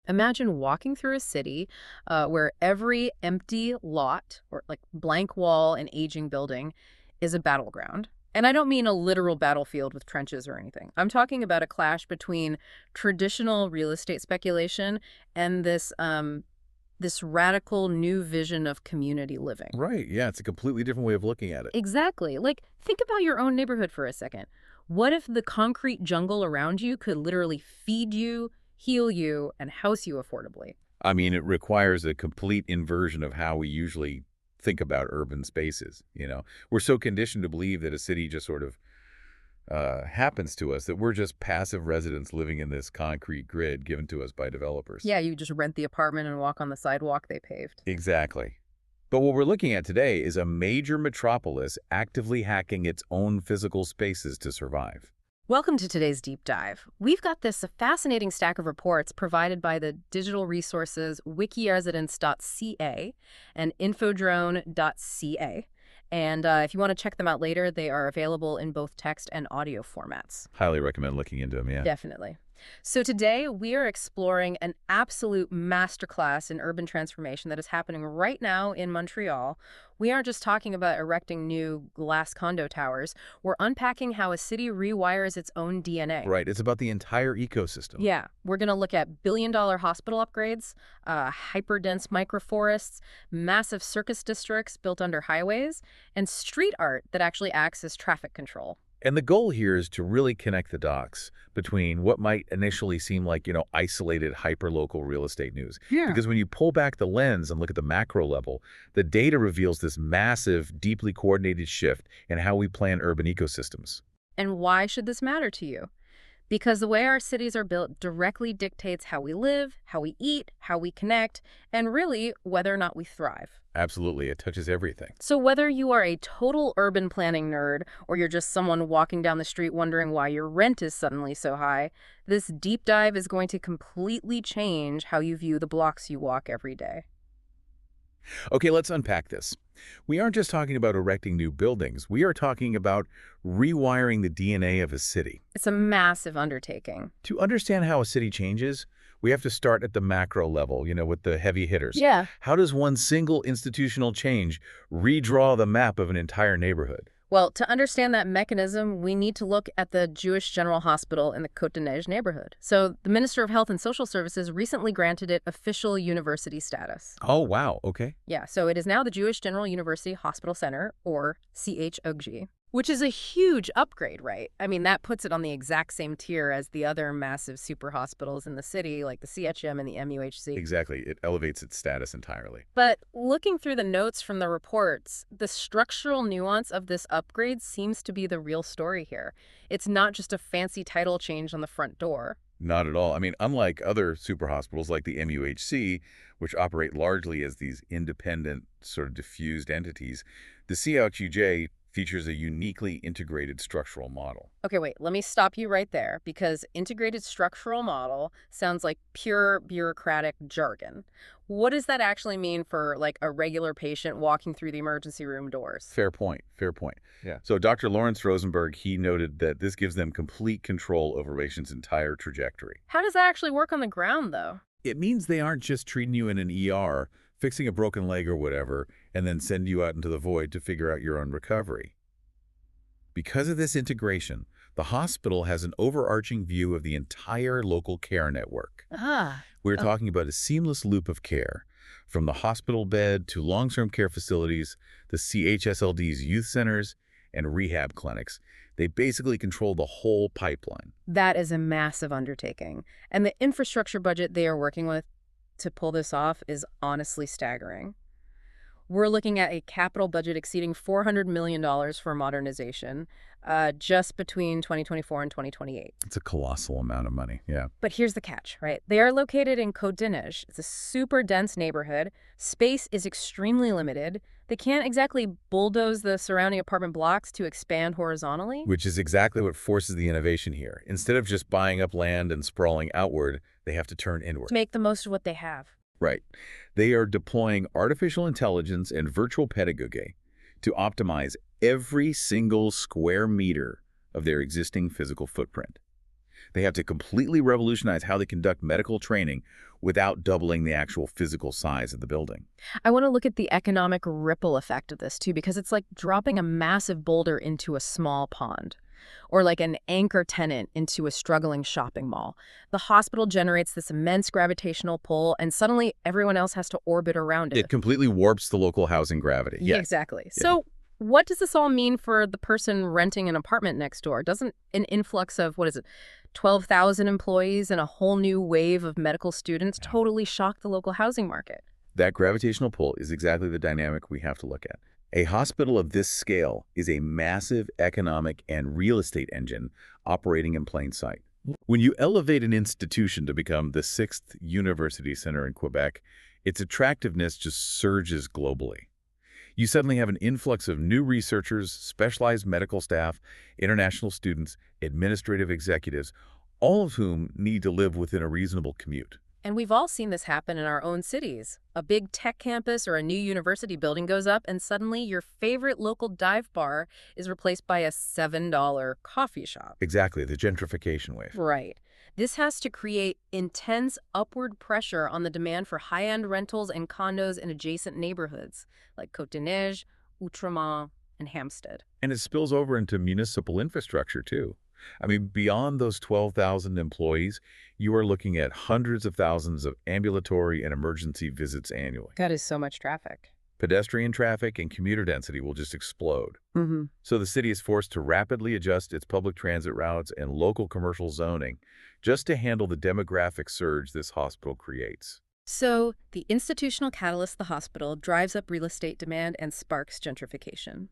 Imagine walking through a city where every empty lot or like blank wall and aging building is a battleground. And I don't mean a literal battlefield with trenches or anything. I'm talking about a clash between traditional real estate speculation and this radical new vision of community living. Right, yeah, it's a completely different way of looking at it. Exactly. Like, think about your own neighborhood for a second. What if the concrete jungle around you could literally feed you, heal you, and house you affordably? I mean, it requires a complete inversion of how we usually think about urban spaces, you know? We're so conditioned to believe that a city just sort of happens to us, that we're just passive residents living in this concrete grid given to us by developers. Yeah, you just rent the apartment and walk on the sidewalk they paved. Exactly. But what we're looking at today is a major metropolis actively hacking its own physical spaces to survive. Welcome to today's deep dive. We've got this fascinating stack of reports provided by the digital resources Wikiresidence.ca and infodrone.ca. And if you want to check them out later, they are available in both text and audio formats. Highly recommend looking into them, yeah. Definitely. So today we are exploring an absolute masterclass in urban transformation that is happening right now in Montreal. We aren't just talking about erecting new glass condo towers. We're unpacking how a city rewires its own DNA. Right, it's about the entire ecosystem. Yeah, we're going to look at billion-dollar hospital upgrades, hyper-dense micro-forests, massive circus districts built under highways, and street art that actually acts as traffic control. And the goal here is to really connect the dots between what might initially seem like, isolated hyper-local real estate news. Yeah. Because when you pull back the lens and look at the macro level, the data reveals this massive, deeply coordinated shift in how we plan urban ecosystems. And why should this matter to you? Because the way our cities are built directly dictates how we live, how we eat, how we connect, and really whether or not we thrive. Absolutely, it touches everything. So whether you are a total urban planning nerd or you're just someone walking down the street wondering why your rent is suddenly so high, this deep dive is going to completely change how you view the blocks you walk every day. Okay, let's unpack this. We aren't just talking about erecting new buildings. We are talking about rewiring the DNA of a city. It's a massive undertaking. To understand how a city changes, we have to start at the macro level, with the heavy hitters. Yeah. How does one single institutional change redraw the map of an entire neighborhood? Well, to understand that mechanism, we need to look at the Jewish General Hospital in the Côte-de-Neige neighborhood. So the Minister of Health and Social Services recently granted it official university status. Oh, wow. Okay. Yeah, so it is now the Jewish General University Hospital Center, or CHOG, which is a huge upgrade, right? I mean, that puts it on the exact same tier as the other massive super hospitals in the city, like the CHM and the MUHC. Exactly. It elevates its status entirely. But looking through the notes from the reports, the structural nuance of this upgrade seems to be the real story here. It's not just a fancy title change on the front door. Not at all. I mean, unlike other super hospitals like the MUHC, which operate largely as these independent, sort of diffused entities, the CHUJ features a uniquely integrated structural model. Okay, wait, let me stop you right there, because integrated structural model sounds like pure bureaucratic jargon. What does that actually mean for, like, a regular patient walking through the emergency room doors? Fair point. Fair point. Yeah. So Dr. Lawrence Rosenberg, he noted that this gives them complete control over a patient's entire trajectory. How does that actually work on the ground, though? It means they aren't just treating you in an ER, fixing a broken leg or whatever, and then send you out into the void to figure out your own recovery. Because of this integration, the hospital has an overarching view of the entire local care network. We're talking about a seamless loop of care, from the hospital bed to long-term care facilities, the CHSLD's youth centers, and rehab clinics. They basically control the whole pipeline. That is a massive undertaking. And the infrastructure budget they are working with to pull this off is honestly staggering. We're looking at a capital budget exceeding $400 million for modernization, just between 2024 and 2028. It's a colossal amount of money, yeah. But here's the catch, right? They are located in Côte-de-Neige. It's a super dense neighborhood. Space is extremely limited. They can't exactly bulldoze the surrounding apartment blocks to expand horizontally. Which is exactly what forces the innovation here. Instead of just buying up land and sprawling outward, they have to turn inward. To make the most of what they have. Right. They are deploying artificial intelligence and virtual pedagogy to optimize every single square meter of their existing physical footprint. They have to completely revolutionize how they conduct medical training without doubling the actual physical size of the building. I want to look at the economic ripple effect of this, too, because it's like dropping a massive boulder into a small pond, or like an anchor tenant into a struggling shopping mall. The hospital generates this immense gravitational pull, and suddenly everyone else has to orbit around it. It completely warps the local housing gravity. Yeah, Yes. exactly. Yeah. So what does this all mean for the person renting an apartment next door? Doesn't an influx of, 12,000 employees and a whole new wave of medical students totally shock the local housing market? That gravitational pull is exactly the dynamic we have to look at. A hospital of this scale is a massive economic and real estate engine operating in plain sight. When you elevate an institution to become the 6th university center in Quebec, its attractiveness just surges globally. You suddenly have an influx of new researchers, specialized medical staff, international students, administrative executives, all of whom need to live within a reasonable commute. And we've all seen this happen in our own cities. A big tech campus or a new university building goes up, and suddenly your favorite local dive bar is replaced by a $7 coffee shop. Exactly, the gentrification wave. Right. This has to create intense upward pressure on the demand for high-end rentals and condos in adjacent neighborhoods like Côte-des-Neiges, Outremont, and Hampstead. And it spills over into municipal infrastructure, too. I mean, beyond those 12,000 employees, you are looking at hundreds of thousands of ambulatory and emergency visits annually. That is so much traffic. Pedestrian traffic and commuter density will just explode. Mm-hmm. So the city is forced to rapidly adjust its public transit routes and local commercial zoning just to handle the demographic surge this hospital creates. So the institutional catalyst, the hospital, drives up real estate demand and sparks gentrification.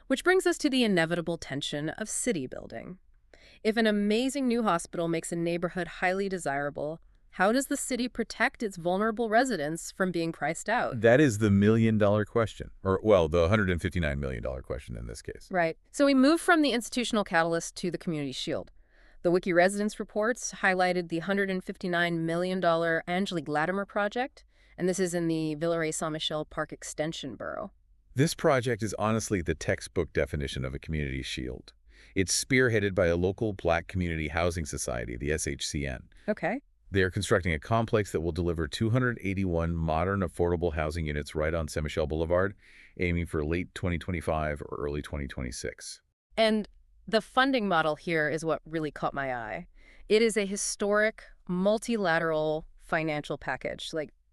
Which brings us to the inevitable tension of city building. If an amazing new hospital makes a neighborhood highly desirable, how does the city protect its vulnerable residents from being priced out? That is the million-dollar question, or, well, the $159 million question in this case. Right. So we move from the institutional catalyst to the community shield. The Wikiresidence reports highlighted the $159 million Angelique Latimer project, and this is in the Villeray Saint-Michel Parc-Extension borough. This project is honestly the textbook definition of a community shield. It's spearheaded by a local Black community housing society, the SHCN. Okay. They are constructing a complex that will deliver 281 modern, affordable housing units right on Saint-Michel Boulevard, aiming for late 2025 or early 2026. And the funding model here is what really caught my eye. It is a historic, multilateral financial package.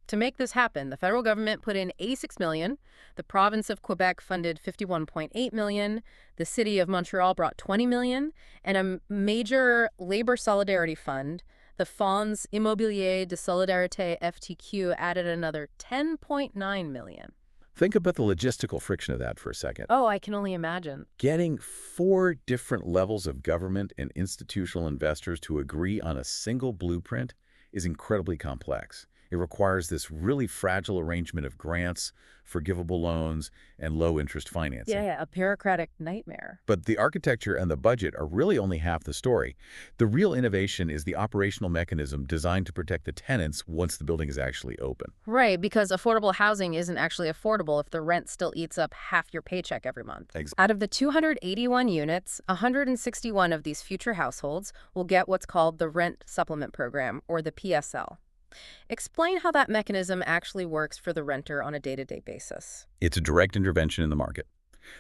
To make this happen, the federal government put in $86 million, the province of Quebec funded $51.8 million, the city of Montreal brought $20 million, and a major labor solidarity fund, the Fonds Immobilier de Solidarité FTQ, added another $10.9 million. Think about the logistical friction of that for a second. Oh, I can only imagine. Getting 4 different levels of government and institutional investors to agree on a single blueprint is incredibly complex. It requires this really fragile arrangement of grants, forgivable loans, and low-interest financing. Yeah, a bureaucratic nightmare. But the architecture and the budget are really only half the story. The real innovation is the operational mechanism designed to protect the tenants once the building is actually open. Right, because affordable housing isn't actually affordable if the rent still eats up half your paycheck every month. Out of the 281 units, 161 of these future households will get what's called the Rent Supplement Program, or the PSL. Explain how that mechanism actually works for the renter on a day-to-day basis. It's a direct intervention in the market.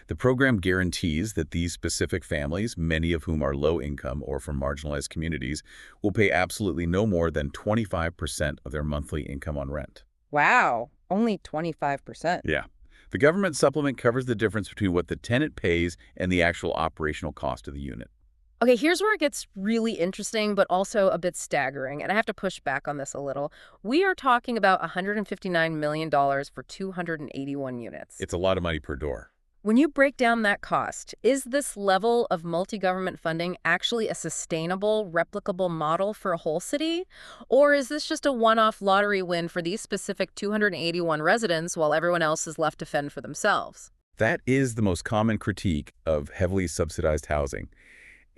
The program guarantees that these specific families, many of whom are low income or from marginalized communities, will pay absolutely no more than 25% of their monthly income on rent. Wow, only 25%. Yeah. The government supplement covers the difference between what the tenant pays and the actual operational cost of the unit. Okay, here's where it gets really interesting, but also a bit staggering, and I have to push back on this a little. We are talking about $159 million for 281 units. It's a lot of money per door. When you break down that cost, is this level of multi-government funding actually a sustainable, replicable model for a whole city? Or is this just a one-off lottery win for these specific 281 residents while everyone else is left to fend for themselves? That is the most common critique of heavily subsidized housing.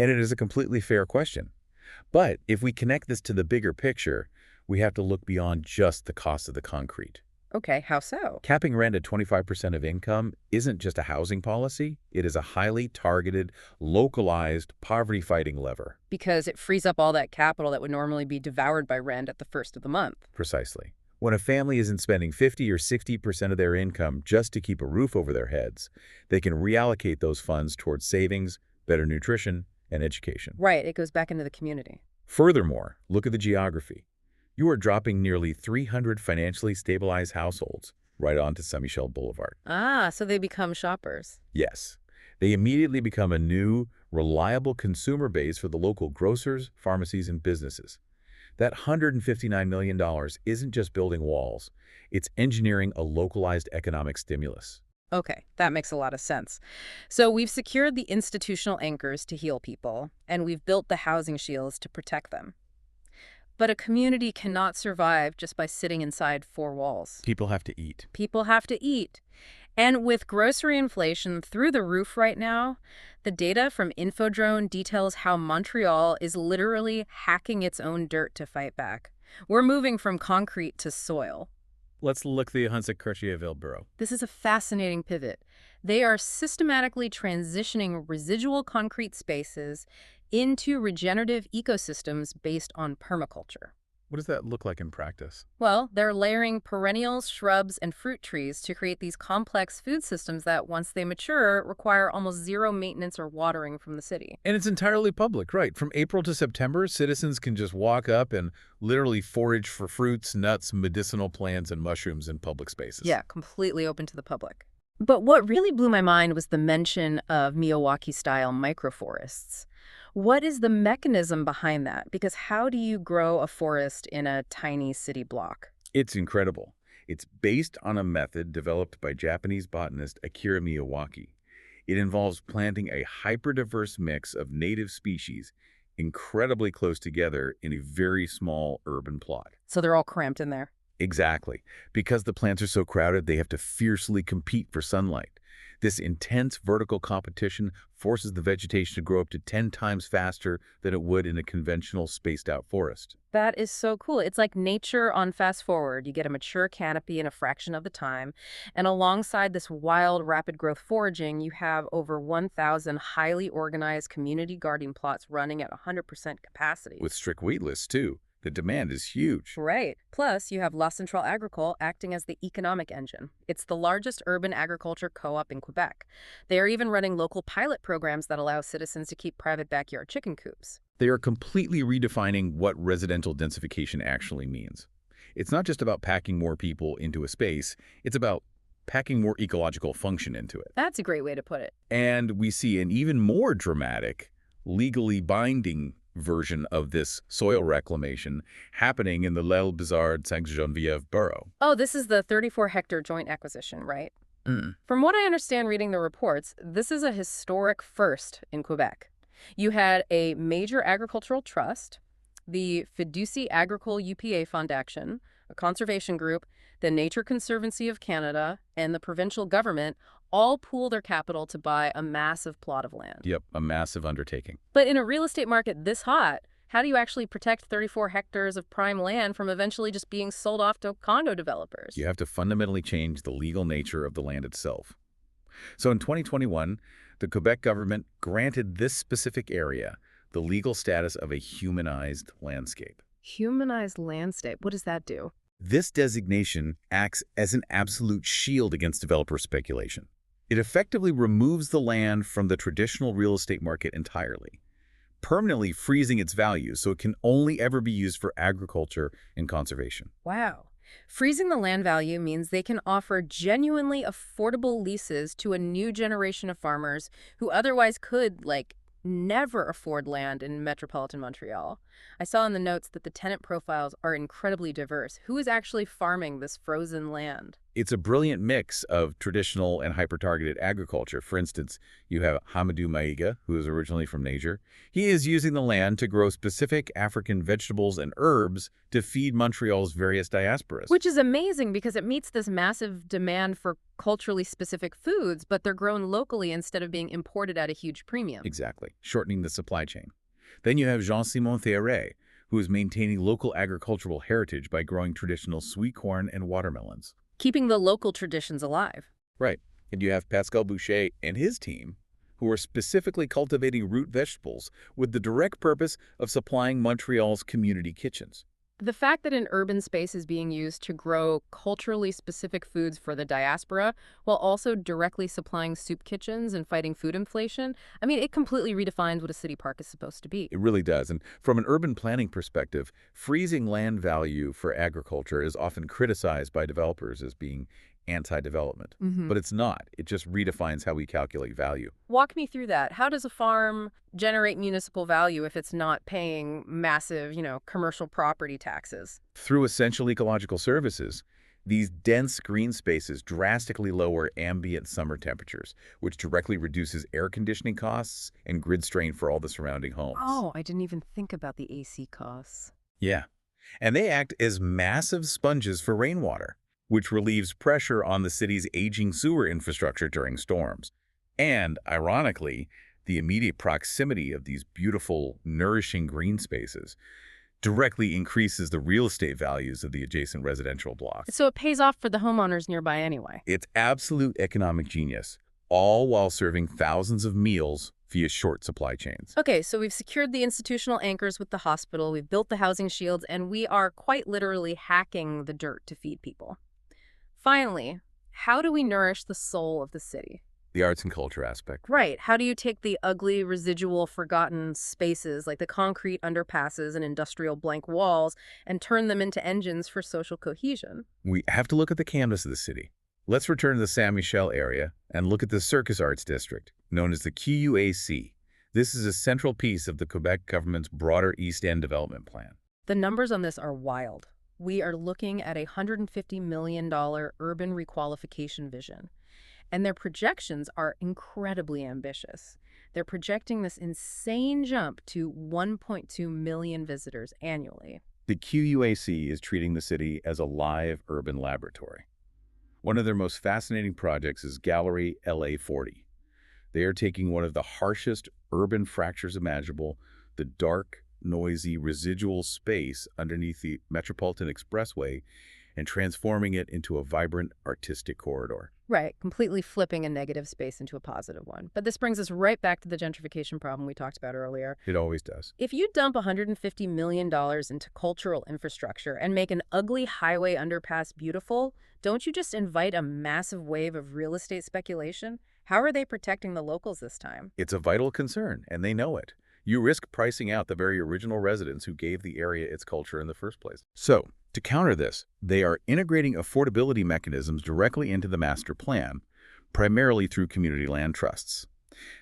And it is a completely fair question. But if we connect this to the bigger picture, we have to look beyond just the cost of the concrete. Okay, how so? Capping rent at 25% of income isn't just a housing policy. It is a highly targeted, localized, poverty-fighting lever. Because it frees up all that capital that would normally be devoured by rent at the first of the month. Precisely. When a family isn't spending 50 or 60% of their income just to keep a roof over their heads, they can reallocate those funds towards savings, better nutrition, and education. Right, it goes back into the community. Furthermore, look at the geography. You are dropping nearly 300 financially stabilized households right onto Saint-Michel Boulevard. Ah, so they become shoppers. Yes, they immediately become a new, reliable consumer base for the local grocers, pharmacies, and businesses. That $159 million isn't just building walls. It's engineering a localized economic stimulus. Okay, that makes a lot of sense. So we've secured the institutional anchors to heal people, and we've built the housing shields to protect them. But a community cannot survive just by sitting inside four walls. People have to eat. People have to eat. And with grocery inflation through the roof right now, the data from Infodrone details how Montreal is literally hacking its own dirt to fight back. We're moving from concrete to soil. Let's look at the Ahuntsic-Cartierville borough. This is a fascinating pivot. They are systematically transitioning residual concrete spaces into regenerative ecosystems based on permaculture. What does that look like in practice? Well, they're layering perennials, shrubs, and fruit trees to create these complex food systems that, once they mature, require almost zero maintenance or watering from the city. And it's entirely public, right? From April to September, citizens can just walk up and literally forage for fruits, nuts, medicinal plants, and mushrooms in public spaces. Yeah, completely open to the public. But what really blew my mind was the mention of Miyawaki-style microforests. What is the mechanism behind that? Because how do you grow a forest in a tiny city block? It's incredible. It's based on a method developed by Japanese botanist Akira Miyawaki. It involves planting a hyper-diverse mix of native species incredibly close together in a very small urban plot. So they're all cramped in there. Exactly. Because the plants are so crowded, they have to fiercely compete for sunlight. This intense vertical competition forces the vegetation to grow up to 10 times faster than it would in a conventional spaced-out forest. That is so cool. It's like nature on fast forward. You get a mature canopy in a fraction of the time. And alongside this wild, rapid growth foraging, you have over 1,000 highly organized community garden plots running at 100% capacity. With strict wait lists, too. The demand is huge. Right. Plus, you have La Centrale Agricole acting as the economic engine. It's the largest urban agriculture co-op in Quebec. They are even running local pilot programs that allow citizens to keep private backyard chicken coops. They are completely redefining what residential densification actually means. It's not just about packing more people into a space, it's about packing more ecological function into it. That's a great way to put it. And we see an even more dramatic, legally binding version of this soil reclamation happening in the Île-Bizard Sainte-Geneviève borough. Oh, this is the 34-hectare joint acquisition, right? From what I understand reading the reports, this is a historic first in Quebec. You had a major agricultural trust, the Fiducie Agricole UPA Fondation, a conservation group, the Nature Conservancy of Canada, and the provincial government all pool their capital to buy a massive plot of land. Yep, a massive undertaking. But in a real estate market this hot, how do you actually protect 34 hectares of prime land from eventually just being sold off to condo developers? You have to fundamentally change the legal nature of the land itself. So in 2021, the Quebec government granted this specific area the legal status of a humanized landscape. Humanized landscape, what does that do? This designation acts as an absolute shield against developer speculation. It effectively removes the land from the traditional real estate market entirely, permanently freezing its value so it can only ever be used for agriculture and conservation. Wow. Freezing the land value means they can offer genuinely affordable leases to a new generation of farmers who otherwise could, never afford land in metropolitan Montreal. I saw in the notes that the tenant profiles are incredibly diverse. Who is actually farming this frozen land? It's a brilliant mix of traditional and hyper-targeted agriculture. For instance, you have Hamadou Maiga, who is originally from Niger. He is using the land to grow specific African vegetables and herbs to feed Montreal's various diasporas. Which is amazing because it meets this massive demand for culturally specific foods, but they're grown locally instead of being imported at a huge premium. Exactly, shortening the supply chain. Then you have Jean-Simon Théoret, who is maintaining local agricultural heritage by growing traditional sweet corn and watermelons. Keeping the local traditions alive. Right. And you have Pascal Boucher and his team, who are specifically cultivating root vegetables with the direct purpose of supplying Montreal's community kitchens. The fact that an urban space is being used to grow culturally specific foods for the diaspora while also directly supplying soup kitchens and fighting food inflation, I mean, it completely redefines what a city park is supposed to be. It really does. And from an urban planning perspective, freezing land value for agriculture is often criticized by developers as being anti-development. But it's not. It just redefines how we calculate value. Walk me through that. How does a farm generate municipal value if it's not paying massive, commercial property taxes? Through essential ecological services, these dense green spaces drastically lower ambient summer temperatures, which directly reduces air conditioning costs and grid strain for all the surrounding homes. Oh, I didn't even think about the AC costs. Yeah. And they act as massive sponges for rainwater, which relieves pressure on the city's aging sewer infrastructure during storms. And, ironically, the immediate proximity of these beautiful, nourishing green spaces directly increases the real estate values of the adjacent residential blocks. So it pays off for the homeowners nearby anyway. It's absolute economic genius, all while serving thousands of meals via short supply chains. Okay, so we've secured the institutional anchors with the hospital, we've built the housing shields, and we are quite literally hacking the dirt to feed people. Finally, how do we nourish the soul of the city? The arts and culture aspect. Right. How do you take the ugly, residual, forgotten spaces like the concrete underpasses and industrial blank walls and turn them into engines for social cohesion? We have to look at the canvas of the city. Let's return to the Saint-Michel area and look at the Circus Arts District, known as the QUAC. This is a central piece of the Quebec government's broader East End development plan. The numbers on this are wild. We are looking at a $150 million urban requalification vision. And their projections are incredibly ambitious. They're projecting this insane jump to 1.2 million visitors annually. The QUAC is treating the city as a live urban laboratory. One of their most fascinating projects is Gallery LA40. They are taking one of the harshest urban fractures imaginable, the dark, noisy, residual space underneath the Metropolitan Expressway, and transforming it into a vibrant, artistic corridor. Right, completely flipping a negative space into a positive one. But this brings us right back to the gentrification problem we talked about earlier. It always does. If you dump $150 million into cultural infrastructure and make an ugly highway underpass beautiful, don't you just invite a massive wave of real estate speculation? How are they protecting the locals this time? It's a vital concern, and they know it. You risk pricing out the very original residents who gave the area its culture in the first place. So, to counter this, they are integrating affordability mechanisms directly into the master plan, primarily through community land trusts.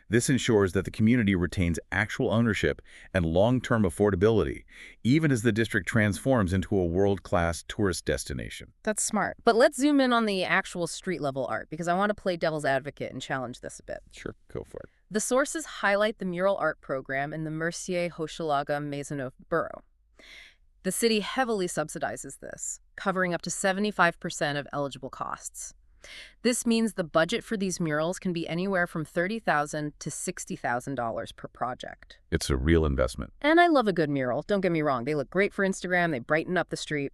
This ensures that the community retains actual ownership and long-term affordability, even as the district transforms into a world-class tourist destination. That's smart. But let's zoom in on the actual street-level art, because I want to play devil's advocate and challenge this a bit. Sure, go for it. The sources highlight the mural art program in the Mercier-Hochelaga-Maisonneuve borough. The city heavily subsidizes this, covering up to 75% of eligible costs. This means the budget for these murals can be anywhere from $30,000 to $60,000 per project. It's a real investment. And I love a good mural, don't get me wrong. They look great for Instagram, they brighten up the street.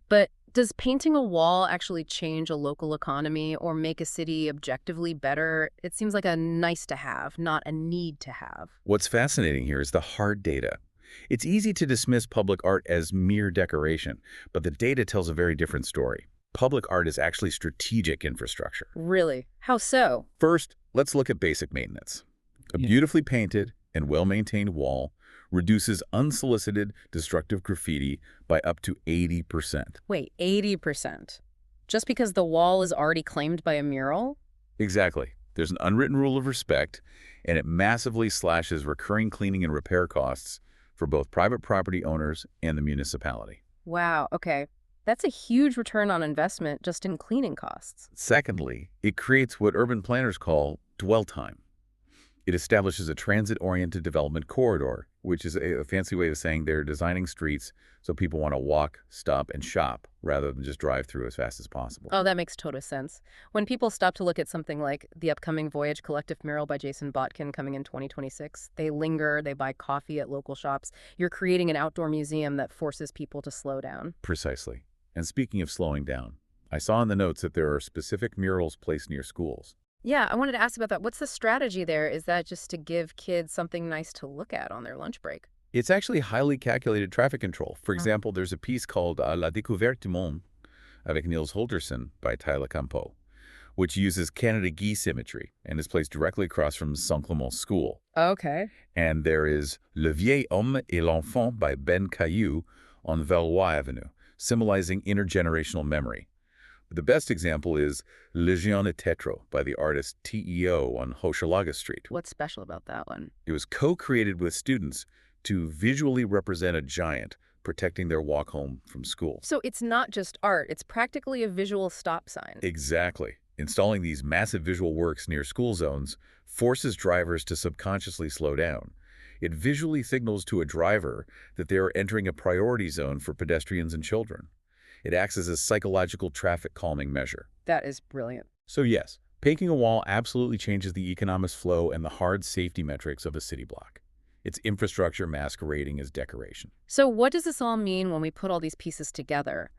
But does painting a wall actually change a local economy or make a city objectively better? It seems like a nice to have, not a need to have. What's fascinating here is the hard data. It's easy to dismiss public art as mere decoration, but the data tells a very different story. Public art is actually strategic infrastructure. Really? How so? First, let's look at basic maintenance. A beautifully painted and well-maintained wall reduces unsolicited destructive graffiti by up to 80%. Wait, 80%? Just because the wall is already claimed by a mural? Exactly. There's an unwritten rule of respect, and it massively slashes recurring cleaning and repair costs for both private property owners and the municipality. Wow, okay. That's a huge return on investment just in cleaning costs. Secondly, it creates what urban planners call dwell time. It establishes a transit-oriented development corridor, which is a fancy way of saying they're designing streets so people want to walk, stop, and shop rather than just drive through as fast as possible. Oh, that makes total sense. When people stop to look at something like the upcoming Voyage collective mural by Jason Botkin coming in 2026, they linger, they buy coffee at local shops. You're creating an outdoor museum that forces people to slow down. Precisely. And speaking of slowing down, I saw in the notes that there are specific murals placed near schools. Yeah, I wanted to ask about that. What's the strategy there? Is that just to give kids something nice to look at on their lunch break? It's actually highly calculated traffic control. For example, there's a piece called La Découverte du Monde avec Niels Holgersson by Tyler Campo, which uses Canada geese imagery and is placed directly across from Saint-Clément School. Okay. And there is Le Vieil Homme et l'Enfant by Ben Caillou on Villeray Avenue, symbolizing intergenerational memory. The best example is Légion et Tétro by the artist T.E.O. on Hochelaga Street. What's special about that one? It was co-created with students to visually represent a giant protecting their walk home from school. So it's not just art, it's practically a visual stop sign. Exactly. Installing these massive visual works near school zones forces drivers to subconsciously slow down. It visually signals to a driver that they are entering a priority zone for pedestrians and children. It acts as a psychological traffic calming measure. That is brilliant. So yes, painting a wall absolutely changes the economic flow and the hard safety metrics of a city block. It's infrastructure masquerading as decoration. So what does this all mean when we put all these pieces together?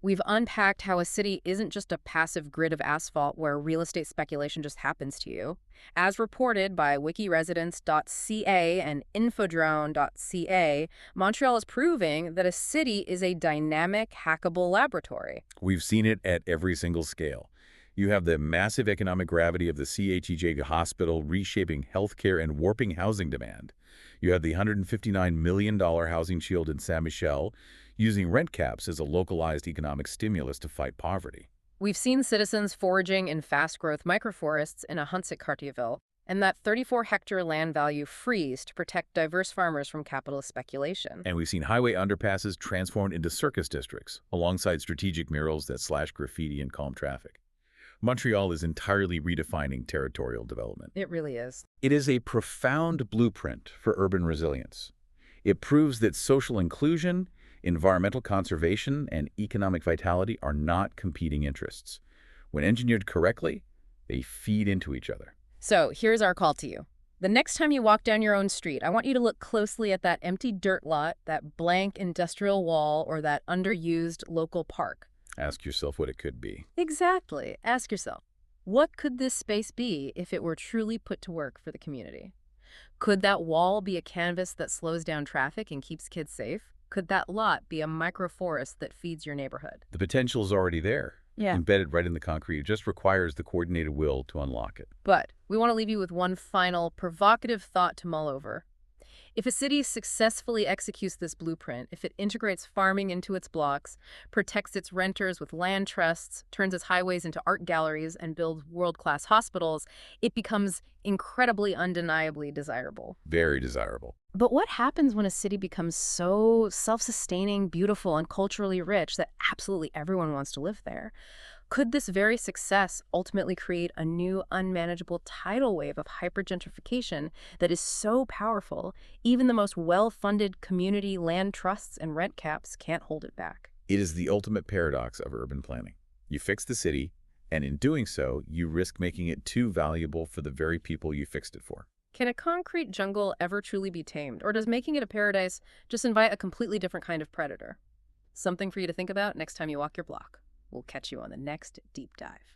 We've unpacked how a city isn't just a passive grid of asphalt where real estate speculation just happens to you. As reported by Wikiresidence.ca and infodrone.ca, Montreal is proving that a city is a dynamic, hackable laboratory. We've seen it at every single scale. You have the massive economic gravity of the CHEJ hospital reshaping healthcare and warping housing demand. You have the $159 million housing shield in Saint-Michel, using rent caps as a localized economic stimulus to fight poverty. We've seen citizens foraging in fast-growth microforests in Ahuntsic-Cartierville, and that 34-hectare land value freeze to protect diverse farmers from capitalist speculation. And we've seen highway underpasses transformed into circus districts, alongside strategic murals that slash graffiti and calm traffic. Montreal is entirely redefining territorial development. It really is. It is a profound blueprint for urban resilience. It proves that social inclusion, environmental conservation, and economic vitality are not competing interests. When engineered correctly, they feed into each other. So here's our call to you. The next time you walk down your own street, I want you to look closely at that empty dirt lot, that blank industrial wall, or that underused local park. Ask yourself what it could be. Exactly. Ask yourself, what could this space be if it were truly put to work for the community? Could that wall be a canvas that slows down traffic and keeps kids safe? Could that lot be a micro-forest that feeds your neighborhood? The potential is already there. Yeah. Embedded right in the concrete. It just requires the coordinated will to unlock it. But we want to leave you with one final provocative thought to mull over. If a city successfully executes this blueprint, if it integrates farming into its blocks, protects its renters with land trusts, turns its highways into art galleries, and builds world-class hospitals, it becomes incredibly undeniably desirable. Very desirable. But what happens when a city becomes so self-sustaining, beautiful, and culturally rich that absolutely everyone wants to live there? Could this very success ultimately create a new unmanageable tidal wave of hypergentrification that is so powerful, even the most well-funded community land trusts and rent caps can't hold it back? It is the ultimate paradox of urban planning. You fix the city, and in doing so, you risk making it too valuable for the very people you fixed it for. Can a concrete jungle ever truly be tamed, or does making it a paradise just invite a completely different kind of predator? Something for you to think about next time you walk your block. We'll catch you on the next deep dive.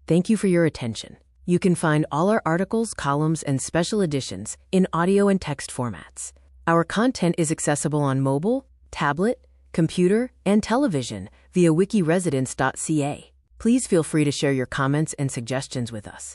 Thank you for your attention. You can find all our articles, columns, and special editions in audio and text formats. Our content is accessible on mobile, tablet, computer, and television via Wikiresidence.ca. Please feel free to share your comments and suggestions with us.